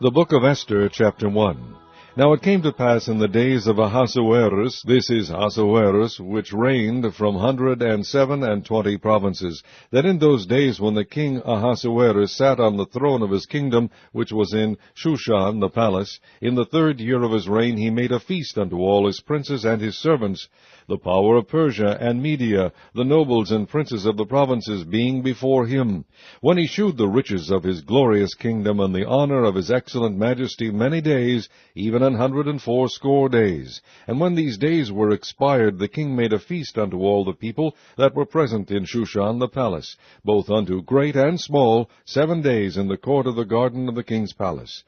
The book of Esther, chapter 1. Now it came to pass in the days of Ahasuerus, this is Ahasuerus, which reigned from 127 provinces, that in those days when the king Ahasuerus sat on the throne of his kingdom, which was in Shushan the palace, in the 3rd year of his reign he made a feast unto all his princes and his servants, the power of Persia and Media, the nobles and princes of the provinces being before him, when he shewed the riches of his glorious kingdom and the honor of his excellent majesty many days, even 180 days. And when these days were expired, the king made a feast unto all the people that were present in Shushan the palace, both unto great and small, 7 days in the court of the garden of the king's palace,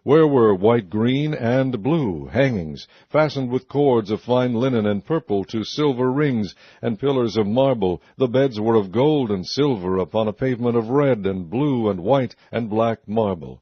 where were white, green, and blue hangings, fastened with cords of fine linen and purple to silver rings, and pillars of marble. The beds were of gold and silver, upon a pavement of red, and blue, and white, and black marble.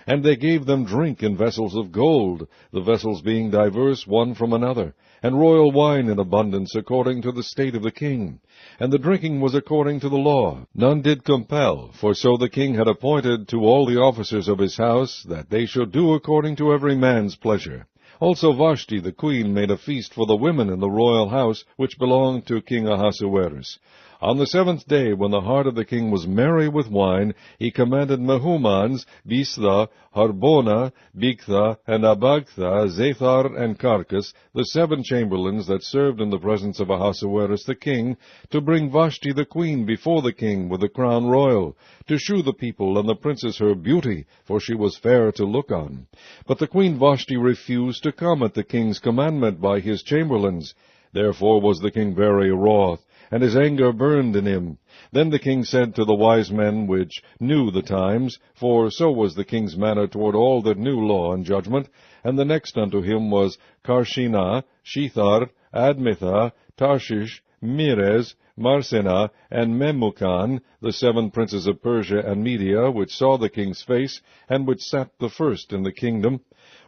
And they gave them drink in vessels of gold, the vessels being diverse one from another, and royal wine in abundance, according to the state of the king. And the drinking was according to the law. None did compel, for so the king had appointed to all the officers of his house, that they should do according to every man's pleasure. Also Vashti the queen made a feast for the women in the royal house, which belonged to King Ahasuerus. On the 7th day, when the heart of the king was merry with wine, he commanded Mehumans, Biztha, Harbona, Bigtha, and Abagtha, Zethar, and Carcas, the 7 chamberlains that served in the presence of Ahasuerus the king, to bring Vashti the queen before the king with the crown royal, to shew the people and the princess her beauty, for she was fair to look on. But the queen Vashti refused to come at the king's commandment by his chamberlains. Therefore was the king very wroth, and his anger burned in him. Then the king said to the wise men which knew the times, for so was the king's manner toward all that knew law and judgment, and the next unto him was Karshina, Shethar, Admitha, Tarshish, Meres, Marsena, and Memucan, the 7 princes of Persia and Media, which saw the king's face, and which sat the first in the kingdom.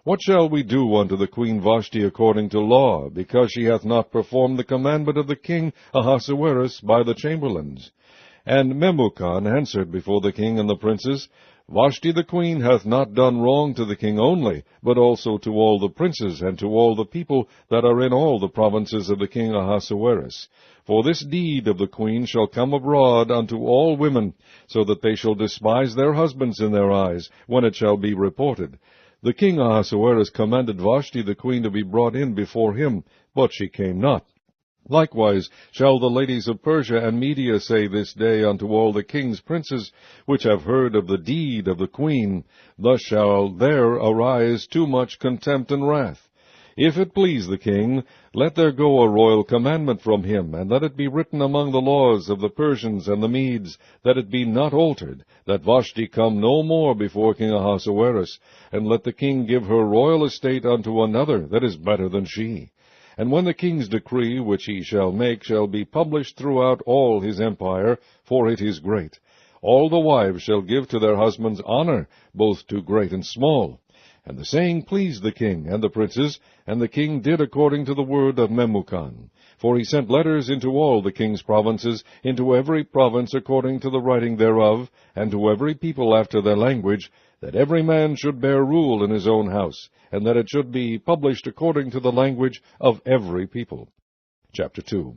What shall we do unto the queen Vashti according to law, because she hath not performed the commandment of the king Ahasuerus by the chamberlains? And Memucan answered before the king and the princes, Vashti the queen hath not done wrong to the king only, but also to all the princes, and to all the people that are in all the provinces of the king Ahasuerus. For this deed of the queen shall come abroad unto all women, so that they shall despise their husbands in their eyes, when it shall be reported. The king Ahasuerus commanded Vashti the queen to be brought in before him, but she came not. Likewise shall the ladies of Persia and Media say this day unto all the king's princes, which have heard of the deed of the queen, thus shall there arise too much contempt and wrath. If it please the king, let there go a royal commandment from him, and let it be written among the laws of the Persians and the Medes, that it be not altered, that Vashti come no more before King Ahasuerus, and let the king give her royal estate unto another that is better than she. And when the king's decree which he shall make shall be published throughout all his empire, for it is great, all the wives shall give to their husbands honor, both to great and small. And the saying pleased the king and the princes, and the king did according to the word of Memucan. For he sent letters into all the king's provinces, into every province according to the writing thereof, and to every people after their language, that every man should bear rule in his own house, and that it should be published according to the language of every people. Chapter 2.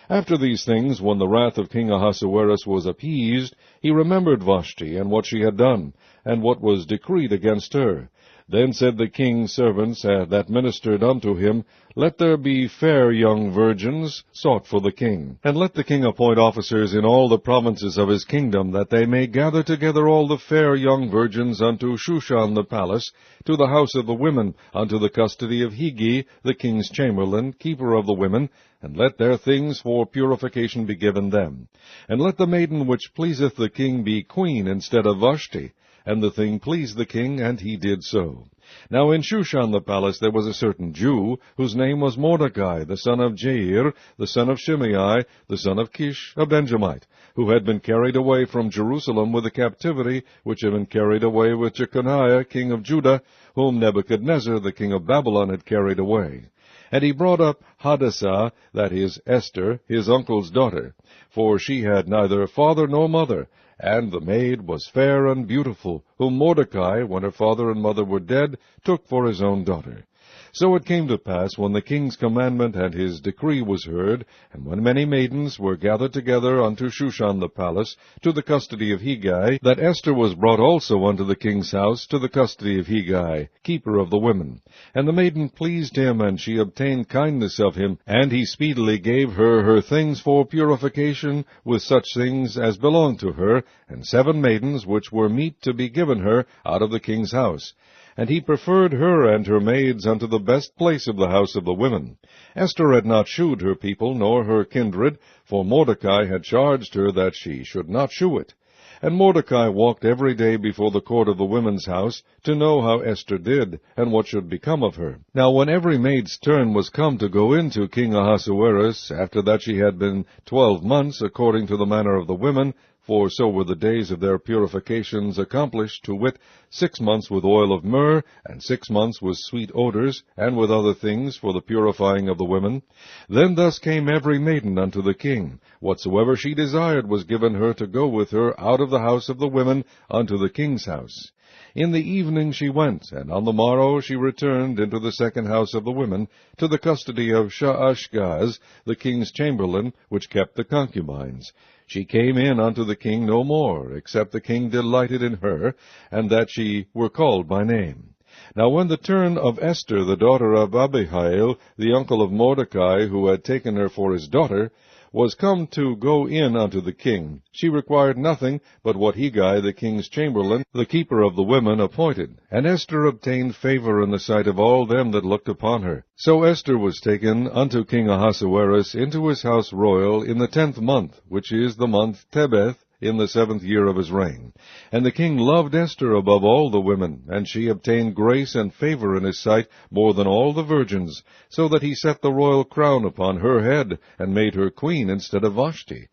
After these things, when the wrath of King Ahasuerus was appeased, he remembered Vashti, and what she had done, and what was decreed against her. Then said the king's servants that ministered unto him, Let there be fair young virgins sought for the king. And let the king appoint officers in all the provinces of his kingdom, that they may gather together all the fair young virgins unto Shushan the palace, to the house of the women, unto the custody of Higi, the king's chamberlain, keeper of the women, and let their things for purification be given them. And let the maiden which pleaseth the king be queen instead of Vashti. And the thing pleased the king, and he did so. Now in Shushan the palace there was a certain Jew, whose name was Mordecai, the son of Jair, the son of Shimei, the son of Kish, a Benjamite, who had been carried away from Jerusalem with the captivity, which had been carried away with Jeconiah, king of Judah, whom Nebuchadnezzar, the king of Babylon, had carried away. And he brought up Hadassah, that is, Esther, his uncle's daughter, for she had neither father nor mother, And the maid was fair and beautiful, whom Mordecai, when her father and mother were dead, took for his own daughter. So it came to pass, when the king's commandment and his decree was heard, and when many maidens were gathered together unto Shushan the palace, to the custody of Hegai, that Esther was brought also unto the king's house, to the custody of Hegai, keeper of the women. And the maiden pleased him, and she obtained kindness of him, and he speedily gave her her things for purification, with such things as belonged to her, and 7 maidens which were meet to be given her out of the king's house. And he preferred her and her maids unto the best place of the house of the women. Esther had not shewed her people, nor her kindred, for Mordecai had charged her that she should not shew it. And Mordecai walked every day before the court of the women's house, to know how Esther did, and what should become of her. Now when every maid's turn was come to go in to King Ahasuerus, after that she had been 12 months, according to the manner of the women, for so were the days of their purifications accomplished, to wit, 6 months with oil of myrrh, and 6 months with sweet odors, and with other things for the purifying of the women. Then thus came every maiden unto the king. Whatsoever she desired was given her to go with her out of the house of the women unto the king's house. In the evening she went, and on the morrow she returned into the second house of the women, to the custody of Shaashgaz, the king's chamberlain, which kept the concubines. She came in unto the king no more, except the king delighted in her, and that she were called by name. Now when the turn of Esther, the daughter of Abihail, the uncle of Mordecai, who had taken her for his daughter, was come to go in unto the king, she required nothing but what Hegai, the king's chamberlain, the keeper of the women, appointed. And Esther obtained favor in the sight of all them that looked upon her. So Esther was taken unto King Ahasuerus into his house royal in the 10th month, which is the month Tebeth, in the 7th year of his reign. And the king loved Esther above all the women, and she obtained grace and favor in his sight more than all the virgins, so that he set the royal crown upon her head, and made her queen instead of Vashti.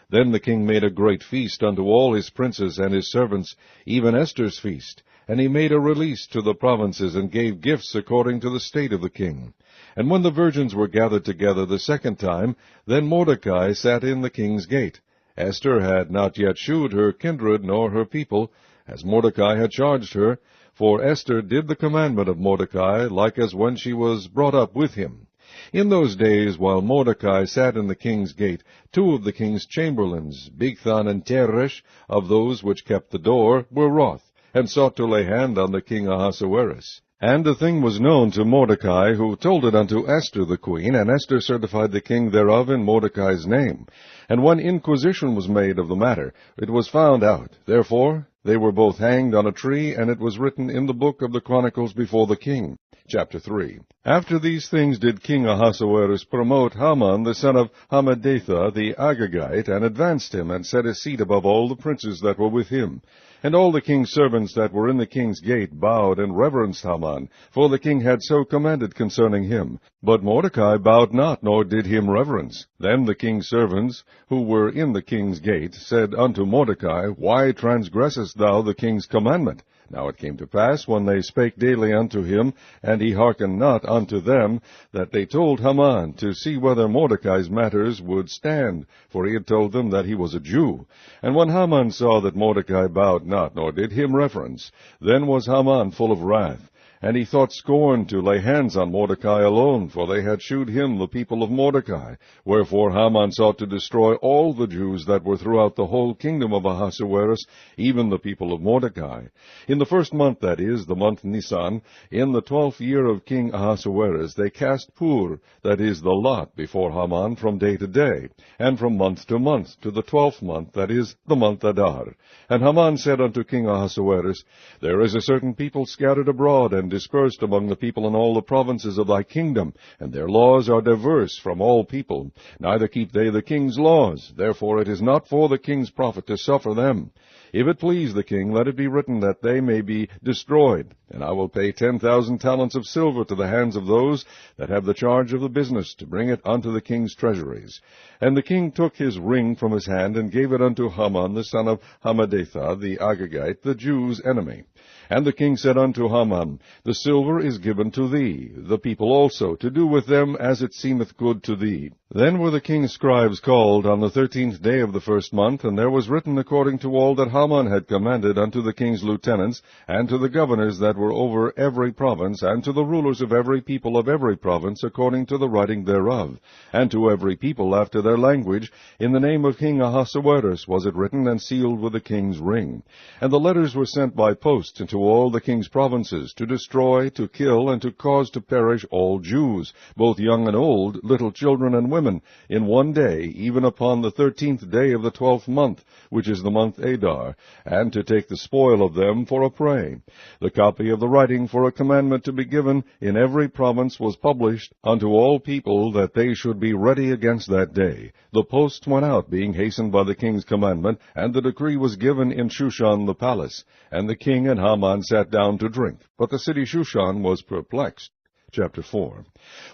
Then the king made a great feast unto all his princes and his servants, even Esther's feast. And he made a release to the provinces, and gave gifts according to the state of the king. And when the virgins were gathered together the second time, then Mordecai sat in the king's gate. Esther had not yet shewed her kindred nor her people, as Mordecai had charged her, for Esther did the commandment of Mordecai, like as when she was brought up with him. In those days, while Mordecai sat in the king's gate, 2 of the king's chamberlains, Bigthan and Teresh, of those which kept the door, were wroth, and sought to lay hand on the king Ahasuerus. And the thing was known to Mordecai, who told it unto Esther the queen, and Esther certified the king thereof in Mordecai's name. And when inquisition was made of the matter, it was found out. Therefore they were both hanged on a tree, and it was written in the book of the Chronicles before the king. Chapter 3. After these things did King Ahasuerus promote Haman the son of Hammedatha the Agagite, and advanced him, and set his seat above all the princes that were with him. And all the king's servants that were in the king's gate bowed and reverenced Haman, for the king had so commanded concerning him. But Mordecai bowed not, nor did him reverence. Then the king's servants, who were in the king's gate, said unto Mordecai, Why transgressest thou the king's commandment? Now it came to pass, when they spake daily unto him, and he hearkened not unto them, that they told Haman, to see whether Mordecai's matters would stand, for he had told them that he was a Jew. And when Haman saw that Mordecai bowed not, nor did him reverence, then was Haman full of wrath. And he thought scorn to lay hands on Mordecai alone, for they had shewed him the people of Mordecai. Wherefore Haman sought to destroy all the Jews that were throughout the whole kingdom of Ahasuerus, even the people of Mordecai. In the 1st month, that is, the month Nisan, in the 12th year of King Ahasuerus, they cast pur, that is, the lot, before Haman from day to day, and from month to month, to the 12th month, that is, the month Adar. And Haman said unto King Ahasuerus, There is a certain people scattered abroad, and dispersed among the people in all the provinces of thy kingdom, and their laws are diverse from all people. Neither keep they the king's laws. Therefore it is not for the king's profit to suffer them. If it please the king, let it be written that they may be destroyed. And I will pay 10,000 talents of silver to the hands of those that have the charge of the business, to bring it unto the king's treasuries. And the king took his ring from his hand, and gave it unto Haman the son of Hammedatha the Agagite, the Jews' enemy. And the king said unto Haman, The silver is given to thee, the people also, to do with them as it seemeth good to thee. Then were the king's scribes called on the 13th day of the first month, and there was written according to all that Haman had commanded unto the king's lieutenants, and to the governors that were over every province, and to the rulers of every people of every province, according to the writing thereof, and to every people after their language, in the name of King Ahasuerus was it written, and sealed with the king's ring. And the letters were sent by post into all the king's provinces, to destroy, to kill, and to cause to perish all Jews, both young and old, little children and women, in one day, even upon the 13th day of the 12th month, which is the month Adar, and to take the spoil of them for a prey. The copy of the writing for a commandment to be given in every province was published unto all people, that they should be ready against that day. The post went out, being hastened by the king's commandment, and the decree was given in Shushan the palace. And the king and Haman sat down to drink, but the city Shushan was perplexed. Chapter 4.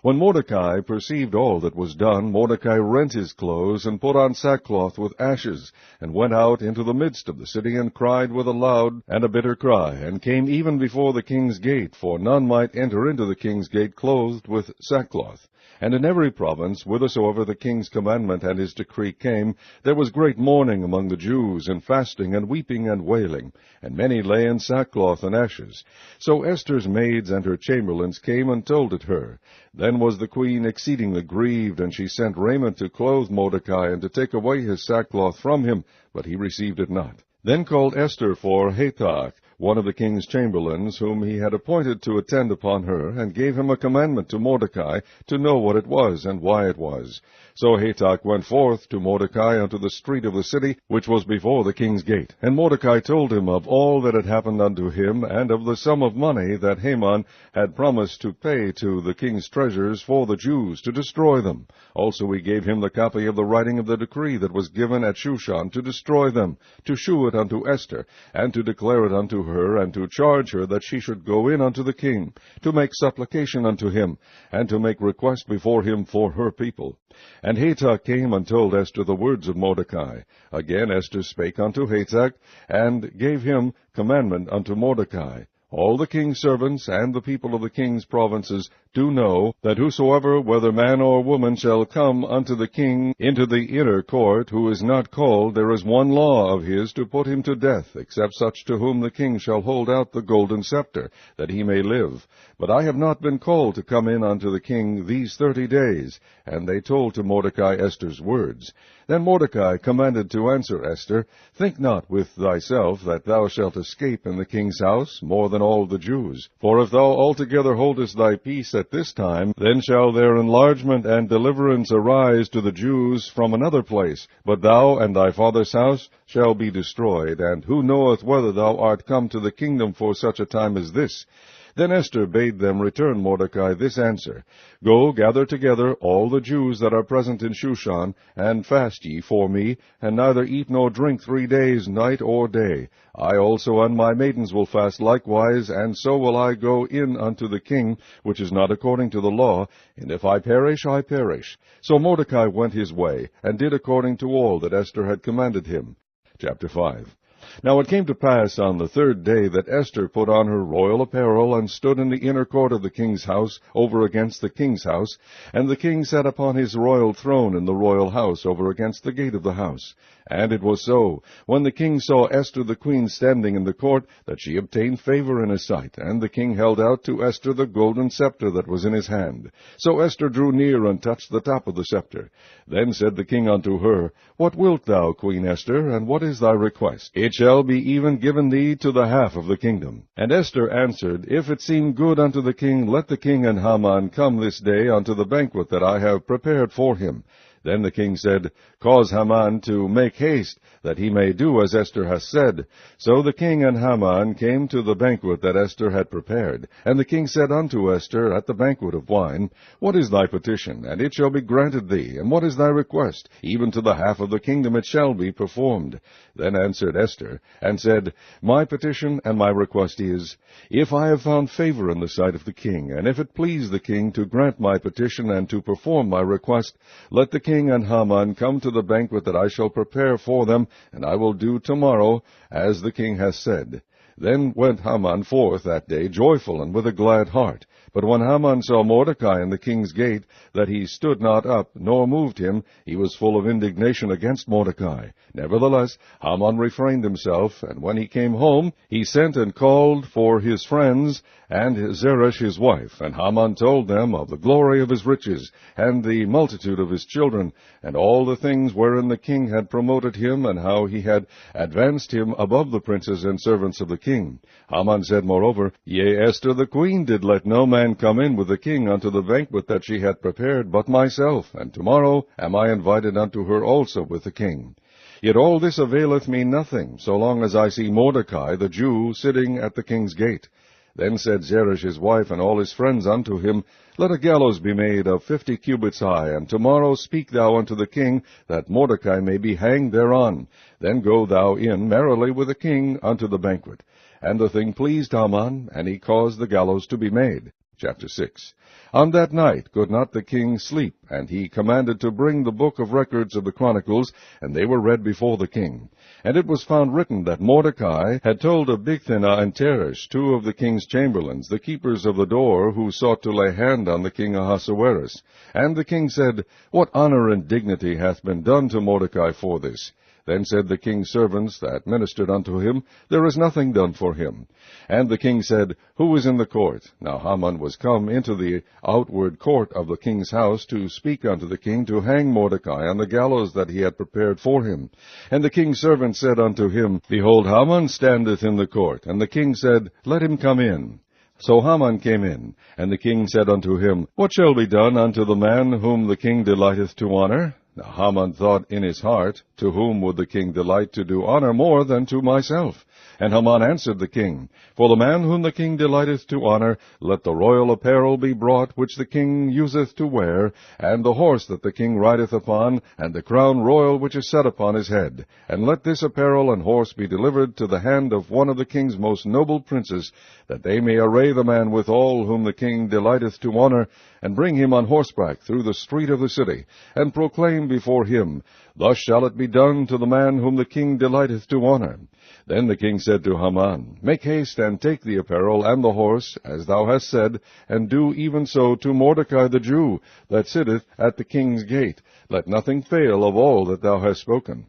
When Mordecai perceived all that was done, Mordecai rent his clothes, and put on sackcloth with ashes, and went out into the midst of the city, and cried with a loud and a bitter cry, and came even before the king's gate, for none might enter into the king's gate clothed with sackcloth. And in every province, whithersoever the king's commandment and his decree came, there was great mourning among the Jews, and fasting, and weeping, and wailing, and many lay in sackcloth and ashes. So Esther's maids and her chamberlains came and told it her. Then was the queen exceedingly grieved, and she sent raiment to clothe Mordecai, and to take away his sackcloth from him, but he received it not. Then called Esther for Hathach, one of the king's chamberlains, whom he had appointed to attend upon her, and gave him a commandment to Mordecai, to know what it was, and why it was. So Hathach went forth to Mordecai unto the street of the city, which was before the king's gate. And Mordecai told him of all that had happened unto him, and of the sum of money that Haman had promised to pay to the king's treasures for the Jews, to destroy them. Also he gave him the copy of the writing of the decree that was given at Shushan, to destroy them, to shew it unto Esther, and to declare it unto her, and to charge her that she should go in unto the king, to make supplication unto him, and to make request before him for her people. And Hathach came and told Esther the words of Mordecai. Again Esther spake unto Hathach, and gave him commandment unto Mordecai. All the king's servants and the people of the king's provinces do know that whosoever, whether man or woman, shall come unto the king into the inner court, who is not called, there is one law of his to put him to death, except such to whom the king shall hold out the golden scepter, that he may live. But I have not been called to come in unto the king these 30 days. And they told to Mordecai Esther's words. Then Mordecai commanded to answer Esther, Think not with thyself that thou shalt escape in the king's house more than all the Jews. For if thou altogether holdest thy peace at this time, then shall their enlargement and deliverance arise to the Jews from another place. But thou and thy father's house shall be destroyed, and who knoweth whether thou art come to the kingdom for such a time as this? Then Esther bade them return Mordecai this answer, Go, gather together all the Jews that are present in Shushan, and fast ye for me, and neither eat nor drink 3 days, night or day. I also and my maidens will fast likewise, and so will I go in unto the king, which is not according to the law, and if I perish, I perish. So Mordecai went his way, and did according to all that Esther had commanded him. Chapter 5. Now it came to pass on the 3rd day that Esther put on her royal apparel, and stood in the inner court of the king's house, over against the king's house. And the king sat upon his royal throne in the royal house, over against the gate of the house. And it was so, when the king saw Esther the queen standing in the court, that she obtained favor in his sight. And the king held out to Esther the golden scepter that was in his hand. So Esther drew near, and touched the top of the scepter. Then said the king unto her, What wilt thou, Queen Esther, and what is thy request? It shall be even given thee to the half of the kingdom. And Esther answered, If it seem good unto the king, let the king and Haman come this day unto the banquet that I have prepared for him. Then the king said, Cause Haman to make haste, that he may do as Esther hath said. So the king and Haman came to the banquet that Esther had prepared. And the king said unto Esther at the banquet of wine, What is thy petition? And it shall be granted thee. And what is thy request? Even to the half of the kingdom it shall be performed. Then answered Esther, and said, My petition and my request is, If I have found favor in the sight of the king, and if it please the king to grant my petition and to perform my request, let the king and Haman come to the banquet that I shall prepare for them, and I will do tomorrow as the king hath said. Then went Haman forth that day joyful and with a glad heart. But when Haman saw Mordecai in the king's gate, that he stood not up, nor moved him, he was full of indignation against Mordecai. Nevertheless, Haman refrained himself, and when he came home, he sent and called for his friends and Zeresh his wife. And Haman told them of the glory of his riches, and the multitude of his children, and all the things wherein the king had promoted him, and how he had advanced him above the princes and servants of the king. Haman said moreover, Yea, Esther the queen did let no man come in with the king unto the banquet that she had prepared, but myself, and tomorrow am I invited unto her also with the king. Yet all this availeth me nothing, so long as I see Mordecai the Jew sitting at the king's gate. Then said Zeresh his wife and all his friends unto him, Let a gallows be made of 50 cubits high, and tomorrow speak thou unto the king, that Mordecai may be hanged thereon. Then go thou in merrily with the king unto the banquet. And the thing pleased Haman, and he caused the gallows to be made. Chapter 6. On that night could not the king sleep, and he commanded to bring the book of records of the Chronicles, and they were read before the king. And it was found written that Mordecai had told of Bigthana and Teresh, two of the king's chamberlains, the keepers of the door, who sought to lay hand on the king Ahasuerus. And the king said, What honor and dignity hath been done to Mordecai for this? Then said the king's servants that ministered unto him, There is nothing done for him. And the king said, Who is in the court? Now Haman was come into the outward court of the king's house to speak unto the king to hang Mordecai on the gallows that he had prepared for him. And the king's servant said unto him, Behold, Haman standeth in the court. And the king said, Let him come in. So Haman came in, and the king said unto him, What shall be done unto the man whom the king delighteth to honor? Now Haman thought in his heart, To whom would the king delight to do honor more than to myself? And Haman answered the king, For the man whom the king delighteth to honor, let the royal apparel be brought which the king useth to wear, and the horse that the king rideth upon, and the crown royal which is set upon his head. And let this apparel and horse be delivered to the hand of one of the king's most noble princes, that they may array the man withal whom the king delighteth to honor, and bring him on horseback through the street of the city, and proclaim before him, Thus shall it be done to the man whom the king delighteth to honor. Then the king said to Haman, Make haste and take the apparel and the horse, as thou hast said, and do even so to Mordecai the Jew, that sitteth at the king's gate. Let nothing fail of all that thou hast spoken.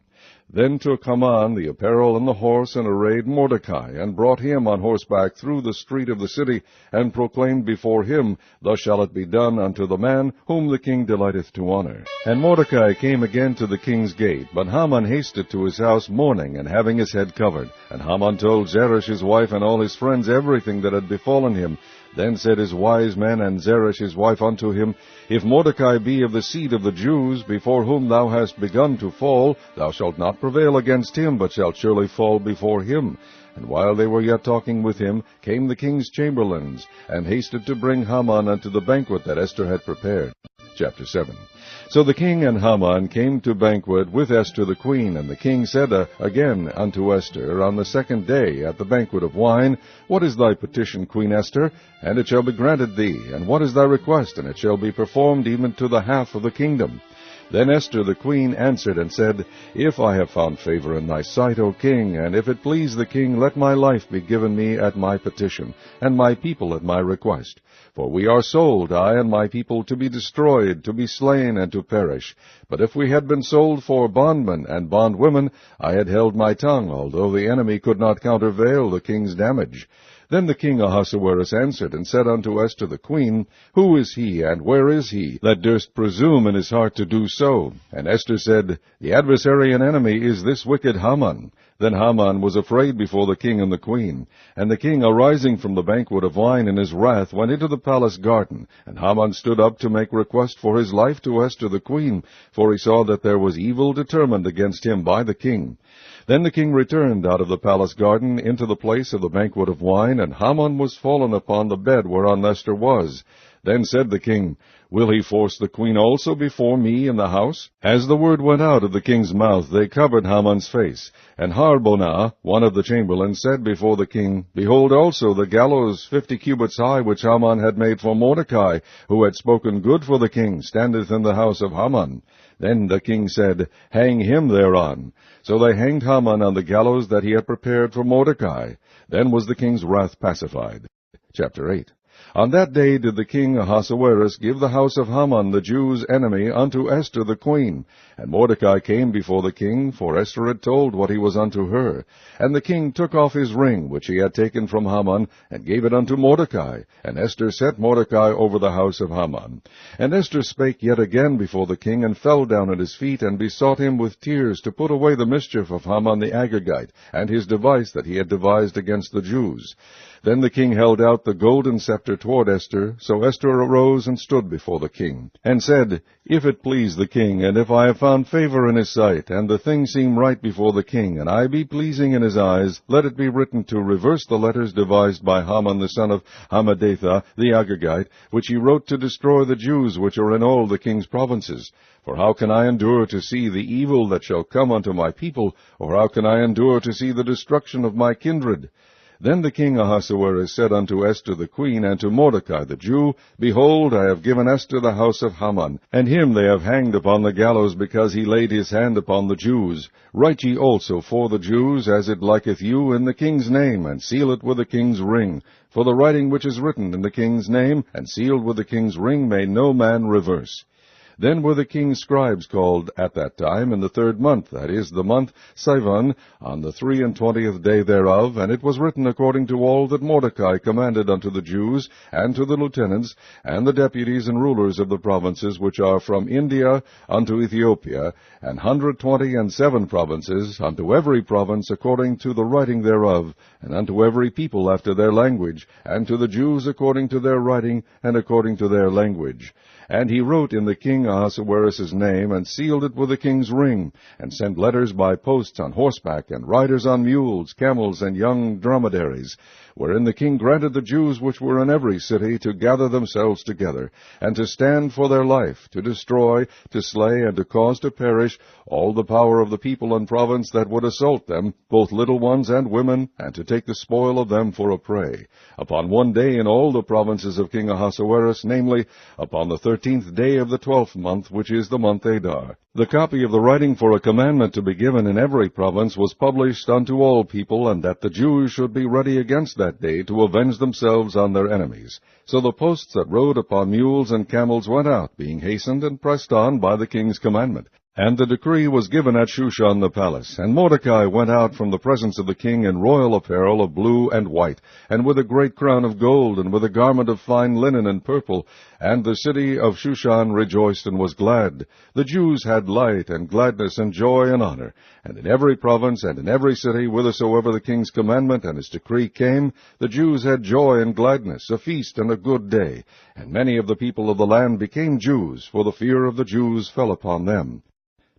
Then took Haman the apparel and the horse, and arrayed Mordecai, and brought him on horseback through the street of the city, and proclaimed before him, Thus shall it be done unto the man whom the king delighteth to honor. And Mordecai came again to the king's gate, but Haman hasted to his house mourning, and having his head covered. And Haman told Zeresh his wife and all his friends everything that had befallen him. Then said his wise men and Zeresh his wife unto him, If Mordecai be of the seed of the Jews, before whom thou hast begun to fall, thou shalt not prevail against him, but shalt surely fall before him. And while they were yet talking with him, came the king's chamberlains, and hasted to bring Haman unto the banquet that Esther had prepared. Chapter 7. So the king and Haman came to banquet with Esther the queen, and the king said again unto Esther on the second day at the banquet of wine, What is thy petition, Queen Esther? And it shall be granted thee. And what is thy request? And it shall be performed even to the half of the kingdom. Then Esther the queen answered and said, If I have found favor in thy sight, O king, and if it please the king, let my life be given me at my petition, and my people at my request. For we are sold, I and my people, to be destroyed, to be slain, and to perish. But if we had been sold for bondmen and bondwomen, I had held my tongue, although the enemy could not countervail the king's damage. Then the king Ahasuerus answered and said unto Esther the queen, Who is he, and where is he, that durst presume in his heart to do so? And Esther said, The adversary and enemy is this wicked Haman. Then Haman was afraid before the king and the queen. And the king, arising from the banquet of wine in his wrath, went into the palace garden. And Haman stood up to make request for his life to Esther the queen, for he saw that there was evil determined against him by the king. Then the king returned out of the palace garden into the place of the banquet of wine, and Haman was fallen upon the bed whereon Esther was. Then said the king, Will he force the queen also before me in the house? As the word went out of the king's mouth, they covered Haman's face. And Harbonah, one of the chamberlains, said before the king, Behold also the gallows 50 cubits high, which Haman had made for Mordecai, who had spoken good for the king, standeth in the house of Haman. Then the king said, Hang him thereon. So they hanged Haman on the gallows that he had prepared for Mordecai. Then was the king's wrath pacified. Chapter 8. On that day did the king Ahasuerus give the house of Haman the Jews' enemy unto Esther the queen. And Mordecai came before the king, for Esther had told what he was unto her. And the king took off his ring, which he had taken from Haman, and gave it unto Mordecai. And Esther set Mordecai over the house of Haman. And Esther spake yet again before the king, and fell down at his feet, and besought him with tears to put away the mischief of Haman the Agagite, and his device that he had devised against the Jews. Then the king held out the golden scepter toward Esther. So Esther arose and stood before the king, and said, If it please the king, and if I have found favor in his sight, and the thing seem right before the king, and I be pleasing in his eyes, let it be written to reverse the letters devised by Haman the son of Hammedatha the Agagite, which he wrote to destroy the Jews which are in all the king's provinces. For how can I endure to see the evil that shall come unto my people, or how can I endure to see the destruction of my kindred? Then the king Ahasuerus said unto Esther the queen, and to Mordecai the Jew, Behold, I have given Esther the house of Haman, and him they have hanged upon the gallows, because he laid his hand upon the Jews. Write ye also for the Jews, as it liketh you, in the king's name, and seal it with the king's ring. For the writing which is written in the king's name, and sealed with the king's ring, may no man reverse. Then were the king's scribes called at that time in the 3rd month, that is, the month Sivan, on the 23 day thereof, and it was written according to all that Mordecai commanded unto the Jews, and to the lieutenants, and the deputies and rulers of the provinces which are from India unto Ethiopia, 127 provinces, unto every province according to the writing thereof, and unto every people after their language, and to the Jews according to their writing, and according to their language. And he wrote in the king Ahasuerus' name, and sealed it with the king's ring, and sent letters by posts on horseback, and riders on mules, camels, and young dromedaries, wherein the king granted the Jews which were in every city to gather themselves together, and to stand for their life, to destroy, to slay, and to cause to perish all the power of the people and province that would assault them, both little ones and women, and to take the spoil of them for a prey, upon one day in all the provinces of King Ahasuerus, namely, upon the 13th day of the 12th month, which is the month Adar. The copy of the writing for a commandment to be given in every province was published unto all people, and that the Jews should be ready against that day to avenge themselves on their enemies. So the posts that rode upon mules and camels went out, being hastened and pressed on by the king's commandment. And the decree was given at Shushan the palace. And Mordecai went out from the presence of the king in royal apparel of blue and white, and with a great crown of gold, and with a garment of fine linen and purple. And the city of Shushan rejoiced and was glad. The Jews had light and gladness and joy and honor. And in every province and in every city, whithersoever the king's commandment and his decree came, the Jews had joy and gladness, a feast and a good day. And many of the people of the land became Jews, for the fear of the Jews fell upon them.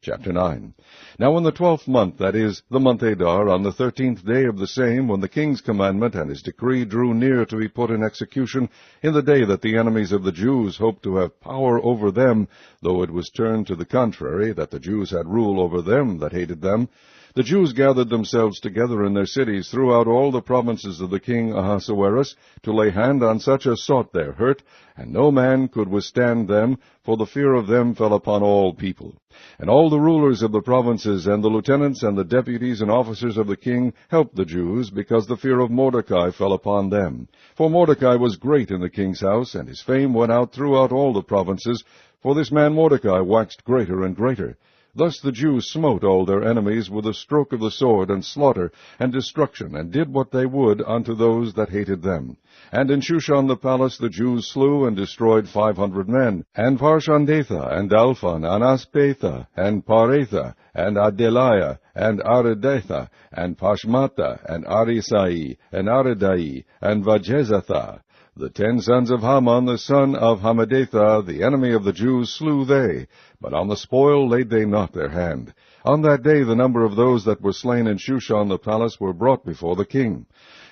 Chapter 9. Now in the 12th month, that is, the month Adar, on the 13th day of the same, when the king's commandment and his decree drew near to be put in execution, in the day that the enemies of the Jews hoped to have power over them, though it was turned to the contrary, that the Jews had rule over them that hated them, the Jews gathered themselves together in their cities throughout all the provinces of the king Ahasuerus, to lay hand on such as sought their hurt, and no man could withstand them, for the fear of them fell upon all people. And all the rulers of the provinces, and the lieutenants, and the deputies and officers of the king helped the Jews, because the fear of Mordecai fell upon them. For Mordecai was great in the king's house, and his fame went out throughout all the provinces, for this man Mordecai waxed greater and greater. Thus the Jews smote all their enemies with a stroke of the sword, and slaughter, and destruction, and did what they would unto those that hated them. And in Shushan the palace the Jews slew and destroyed 500 men, and Parshandatha, and Dalphon, and Aspatha, and Paratha, and Adeliah, and Aridatha, and Pashmatha, and Arisai, and Aridai, and Vajezatha. The 10 sons of Haman, the son of Hammedatha, the enemy of the Jews, slew they, but on the spoil laid they not their hand. On that day the number of those that were slain in Shushan the palace were brought before the king.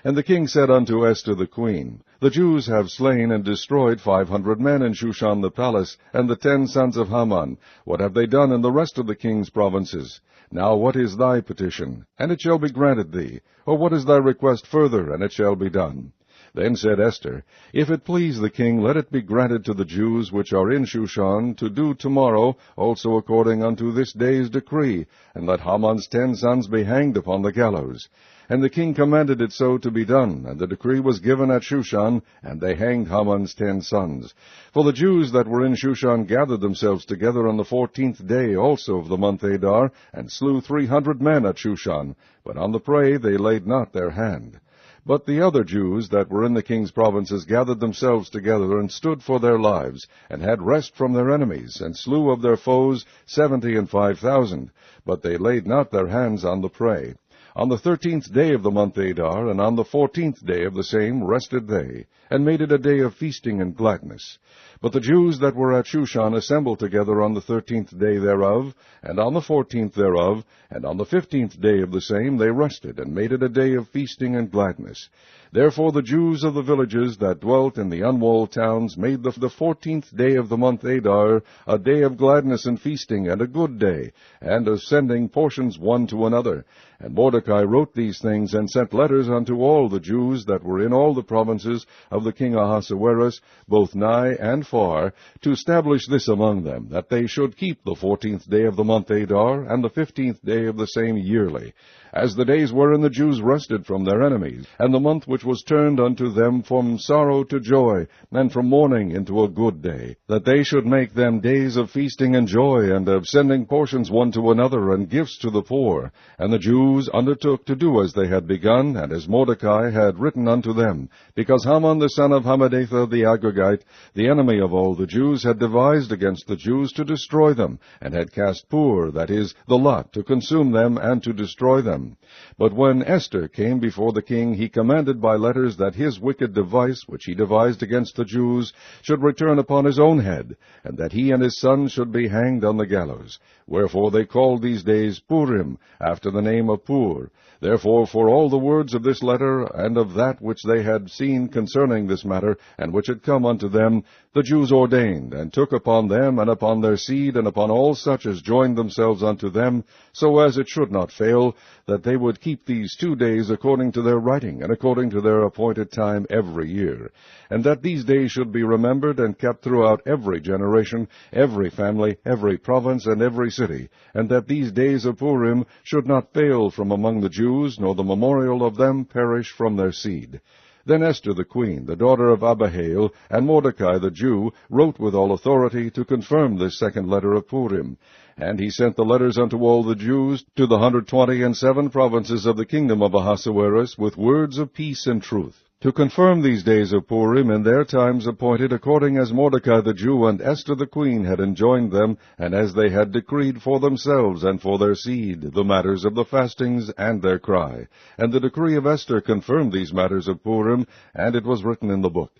And the king said unto Esther the queen, The Jews have slain and destroyed 500 men in Shushan the palace, and the 10 sons of Haman. What have they done in the rest of the king's provinces? Now what is thy petition? And it shall be granted thee. Or what is thy request further? And it shall be done. Then said Esther, If it please the king, let it be granted to the Jews which are in Shushan to do tomorrow also according unto this day's decree, and let Haman's 10 sons be hanged upon the gallows. And the king commanded it so to be done, and the decree was given at Shushan, and they hanged Haman's 10 sons. For the Jews that were in Shushan gathered themselves together on the 14th day also of the month Adar, and slew 300 men at Shushan, but on the prey they laid not their hand. But the other Jews that were in the king's provinces gathered themselves together, and stood for their lives, and had rest from their enemies, and slew of their foes 75,000, but they laid not their hands on the prey. On the 13th day of the month Adar, and on the 14th day of the same, rested they, and made it a day of feasting and gladness. But the Jews that were at Shushan assembled together on the 13th day thereof, and on the 14th thereof, and on the 15th day of the same they rested, and made it a day of feasting and gladness. Therefore the Jews of the villages that dwelt in the unwalled towns made the 14th day of the month Adar a day of gladness and feasting, and a good day, and of sending portions one to another. And Mordecai wrote these things, and sent letters unto all the Jews that were in all the provinces of the king Ahasuerus, both nigh and far, to establish this among them, that they should keep the 14th day of the month Adar, and the 15th day of the same yearly, as the days wherein the Jews rested from their enemies, and the month which was turned unto them from sorrow to joy, and from mourning into a good day, that they should make them days of feasting and joy, and of sending portions one to another, and gifts to the poor. And the Jews undertook to do as they had begun, and as Mordecai had written unto them, because Haman the son of Hammedatha the Agagite, the enemy of all the Jews, had devised against the Jews to destroy them, and had cast Pur, that is, the lot, to consume them and to destroy them. But when Esther came before the king, he commanded by letters that his wicked device, which he devised against the Jews, should return upon his own head, and that he and his sons should be hanged on the gallows. Wherefore they called these days Purim, after the name of Pur. Therefore for all the words of this letter, and of that which they had seen concerning this matter, and which had come unto them, the Jews ordained, and took upon them, and upon their seed, and upon all such as joined themselves unto them, so as it should not fail, that they would keep these 2 days according to their writing, and according to their appointed time every year, and that these days should be remembered and kept throughout every generation, every family, every province, and every city, and that these days of Purim should not fail from among the Jews, nor the memorial of them perish from their seed. Then Esther the queen, the daughter of Abihail, and Mordecai the Jew, wrote with all authority to confirm this second letter of Purim. And he sent the letters unto all the Jews to the 127 provinces of the kingdom of Ahasuerus, with words of peace and truth, to confirm these days of Purim in their times appointed, according as Mordecai the Jew and Esther the queen had enjoined them, and as they had decreed for themselves and for their seed the matters of the fastings and their cry. And the decree of Esther confirmed these matters of Purim, and it was written in the book.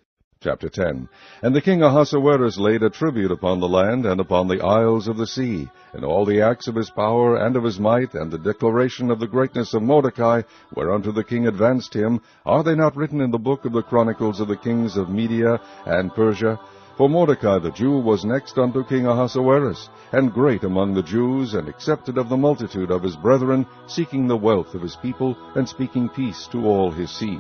Chapter 10. And the king Ahasuerus laid a tribute upon the land and upon the isles of the sea, and all the acts of his power and of his might, and the declaration of the greatness of Mordecai, whereunto the king advanced him, are they not written in the book of the chronicles of the kings of Media and Persia? For Mordecai the Jew was next unto King Ahasuerus, and great among the Jews, and accepted of the multitude of his brethren, seeking the wealth of his people, and speaking peace to all his seed.